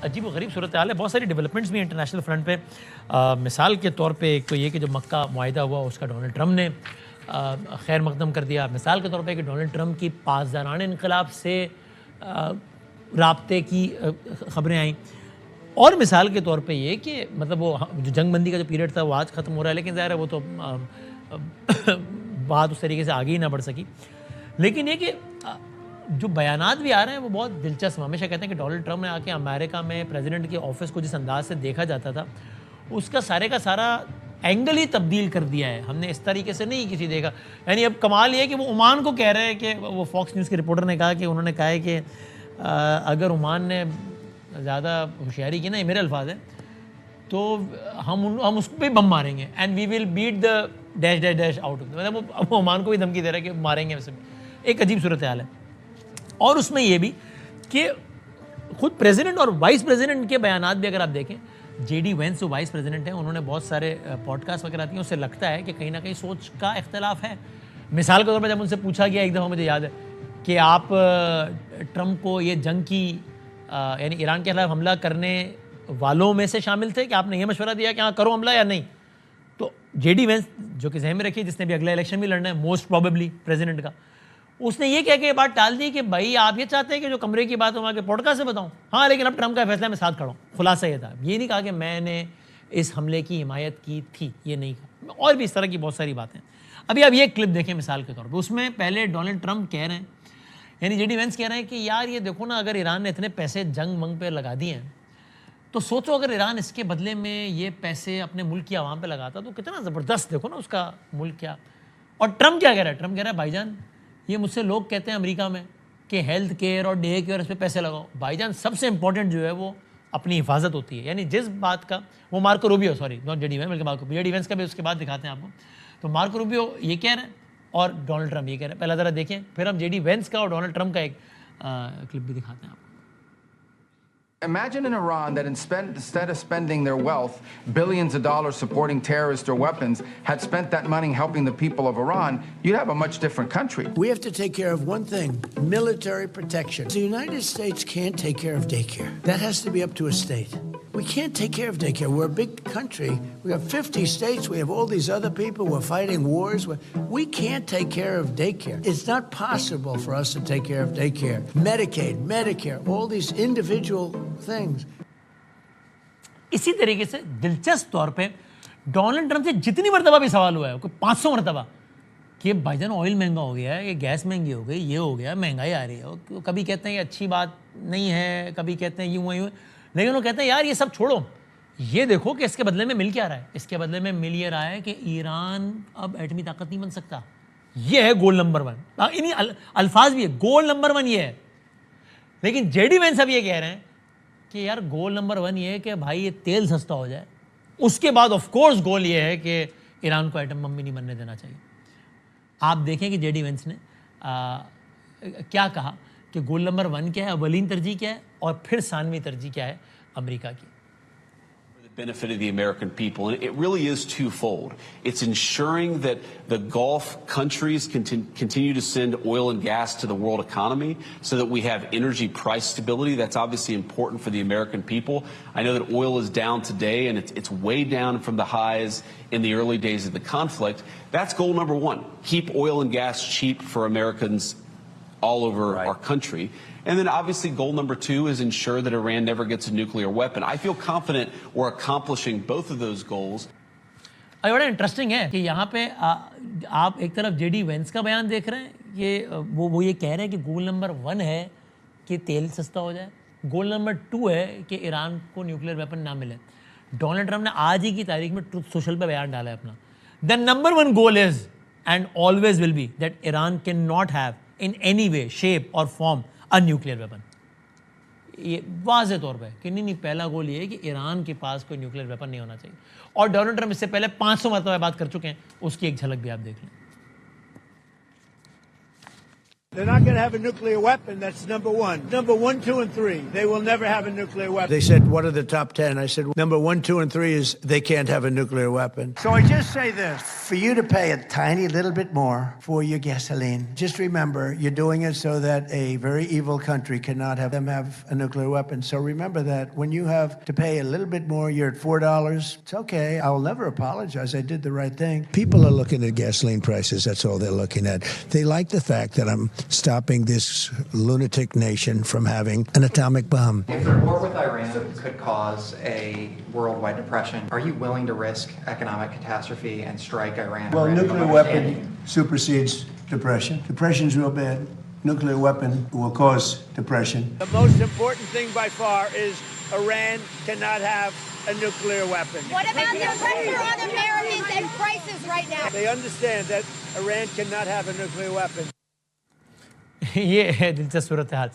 अजीब व गरीब सूरत हाल है। बहुत सारी डेवलपमेंट्स भी इंटरनेशनल फ्रंट पे। मिसाल के तौर पे एक तो ये कि जो मक्का मुआहिदा हुआ उसका डोनाल्ड ट्रम्प ने खैर मकदम कर दिया। मिसाल के तौर पे कि डोनाल्ड ट्रम्प की पासदारान इनकलाब से राब्ते की ख़बरें आईं। और मिसाल के तौर पे ये कि मतलब वो जो जंगबंदी का जो पीरियड था वो आज ख़त्म हो रहा है, लेकिन ज़ाहिर है वो तो बात उस तरीके से आगे ही ना बढ़ सकी। लेकिन ये कि जो बयानात भी आ रहे हैं वो बहुत दिलचस्प। हमेशा कहते हैं कि डोनाल्ड ट्रम्प ने आके अमेरिका में प्रेसिडेंट के ऑफिस को जिस अंदाज से देखा जाता था उसका सारे का सारा एंगल ही तब्दील कर दिया है। हमने इस तरीके से नहीं किसी देखा। यानी अब कमाल ये है कि वो ओमान को कह रहे हैं कि वो फॉक्स न्यूज़ के रिपोर्टर ने कहा कि उन्होंने कहा है कि अगर ओमान ने ज़्यादा होशियारी की ना, ये मेरे अल्फाज है, तो हम उस पर बम मारेंगे and we will beat the dash dash dash out of. मतलब वो ओमान को भी धमकी दे रहा है कि मारेंगे वैसे। एक अजीब सूरत हाल है। और उसमें यह भी कि खुद प्रेसिडेंट और वाइस प्रेसिडेंट के बयानात भी अगर आप देखें, जेडी वेंस जो वाइस प्रेसिडेंट हैं उन्होंने बहुत सारे पॉडकास्ट वगैरह दिए, उससे लगता है कि कहीं ना कहीं सोच का इख्तलाफ है। मिसाल के तौर पर जब उनसे पूछा गया एक दफ़ा, मुझे याद है कि आप ट्रम्प को ये जंग की यानी ईरान के खिलाफ हमला करने वालों में से शामिल थे, कि आपने ये मशवरा दिया कि हाँ करो हमला या नहीं, तो जेडी वेंस जो कि जहन में रखिए जिसने भी अगला इलेक्शन भी लड़ना है मोस्ट प्रोबेबली प्रेसिडेंट का, उसने ये कह के ये बात टाल दी कि भाई आप ये चाहते हैं कि जो कमरे की बात हो वहाँ के पॉडकास्ट से बताऊँ, हाँ लेकिन अब ट्रम्प का फैसला मैं साथ खड़ा हूँ। खुलासा ये था, ये नहीं कहा कि मैंने इस हमले की हिमायत की थी, ये नहीं कहा। और भी इस तरह की बहुत सारी बातें। अभी आप ये क्लिप देखें मिसाल के तौर पर, उसमें पहले डोनाल्ड ट्रम्प कह रहे हैं, यानी जेडी वेंस कह रहे हैं कि यार ये देखो ना, अगर ईरान ने इतने पैसे जंग मंग पे लगा दिए हैं तो सोचो अगर ईरान इसके बदले में ये पैसे अपने मुल्क की आवाम पे लगाता तो कितना ज़बरदस्त, देखो ना उसका मुल्क क्या। और ट्रम्प क्या कह रहा है? ट्रम्प कह रहा है भाईजान ये मुझसे लोग कहते हैं अमेरिका में कि हेल्थ केयर और डे केयर इस पर पैसे लगाओ। भाईजान सबसे इंपॉर्टेंट जो है वो अपनी हिफाजत होती है। यानी जिस बात का वो Marco Rubio, sorry not JD Vance, बल्कि मार्को जेडी वेंस का भी उसके बाद दिखाते हैं आपको। तो मार्को रूबियो ये कह रहे हैं और डोनाल्ड ट्रम्प ये कह रहे हैं। पहला ज़रा देखें, फिर हम जेडी वेंस का और डोनाल्ड ट्रम्प का एक क्लिप भी दिखाते हैं आपको। Imagine in Iran that instead of spending their wealth, billions of dollars supporting terrorists or weapons, had spent that money helping the people of Iran, you'd have a much different country. We have to take care of one thing, military protection. The United States can't take care of daycare. That has to be up to a state. We can't take care of daycare. We're a big country. We have 50 states. We have all these other people. We're fighting wars. We can't take care of daycare. It's not possible for us to take care of daycare. Medicaid, Medicare, all these individual things. इसी तरीके से दिलचस्प तौर पे Donald Trump से जितनी मरतबा भी सवाल हुआ है, कोई 500 मरतबा, कि भाईजान ऑयल महंगा हो गया है, ये गैस महंगी हो गई, ये हो गया, महंगाई आ रही है। कभी कहते हैं ये अच्छी बात नहीं है, कभी कहते हैं यूँ यूँ, लेकिन वो कहते हैं यार ये सब छोड़ो, ये देखो कि इसके बदले में मिल क्या रहा है। इसके बदले में मिल ये रहा है कि ईरान अब एटमी ताकत नहीं बन सकता। ये है गोल नंबर 1। इन्हीं अल्फाज भी है, गोल नंबर 1 ये है। लेकिन जेडी वेंस अब ये कह रहे हैं कि यार गोल नंबर 1 ये है कि भाई ये तेल सस्ता हो जाए, उसके बाद ऑफ कोर्स गोल ये है कि ईरान को एटम बम भी नहीं बनने देना चाहिए। आप देखें कि जेडी वेंस ने क्या कहा कि गोल नंबर 1 क्या है, अवलीन तरजीह क्या है, और फिर सानवी तरजीह क्या है अमेरिका की। Benefit of the American people, and it really is twofold. It's ensuring that the Gulf countries continue to send oil and gas to the world economy so that we have energy price stability. That's obviously important for the American people. I know that oil is down today, and it's way down from the highs in the early days of the conflict. That's goal number 1. Keep oil and gas cheap for Americans all over our country. And then obviously goal number 2 is ensure that Iran never gets a nuclear weapon. I feel confident we're accomplishing both of those goals. और बड़ा interesting है कि यहाँ पे आप एक तरफ JD Vance का बयान देख रहे हैं कि वो ये कह रहे हैं कि गोल नंबर 1 है कि तेल सस्ता हो जाए, गोल नंबर 2 है कि ईरान को न्यूक्लियर वेपन ना मिले। डोनाल्ड ट्रम्प ने आज ही की तारीख में ट्रुथ सोशल पे बयान डाला है अपना, the number 1 goal is and always will be that Iran can not have in any way shape और फॉर्म अ न्यूक्लियर वेपन। ये वाज़े तौर पे कि नहीं, पहला गोल ये है कि ईरान के पास कोई न्यूक्लियर वेपन नहीं होना चाहिए। और डोनाल्ड ट्रम्प इससे पहले 500 मरतबा बात कर चुके हैं, उसकी एक झलक भी आप देख लें। They're not going to have a nuclear weapon. That's number one. Number 1, 2, and 3. They will never have a nuclear weapon. They said, what are the top 10? I said, number 1, 2, and 3 is they can't have a nuclear weapon. So I just say this. For you to pay a tiny little bit more for your gasoline, just remember, you're doing it so that a very evil country cannot have them have a nuclear weapon. So remember that when you have to pay a little bit more, you're at $4. It's okay. I will never apologize. I did the right thing. People are looking at gasoline prices. That's all they're looking at. They like the fact that I'm stopping this lunatic nation from having an atomic bomb. If the war with Iran could cause a worldwide depression, are you willing to risk economic catastrophe and strike Iran? Well, nuclear weapon supersedes depression. Depression's real bad. Nuclear weapon will cause depression. The most important thing by far is Iran cannot have a nuclear weapon. What about the pressure on Americans and prices right now? They understand that Iran cannot have a nuclear weapon. ये है दिलचस्प सूरत हाल।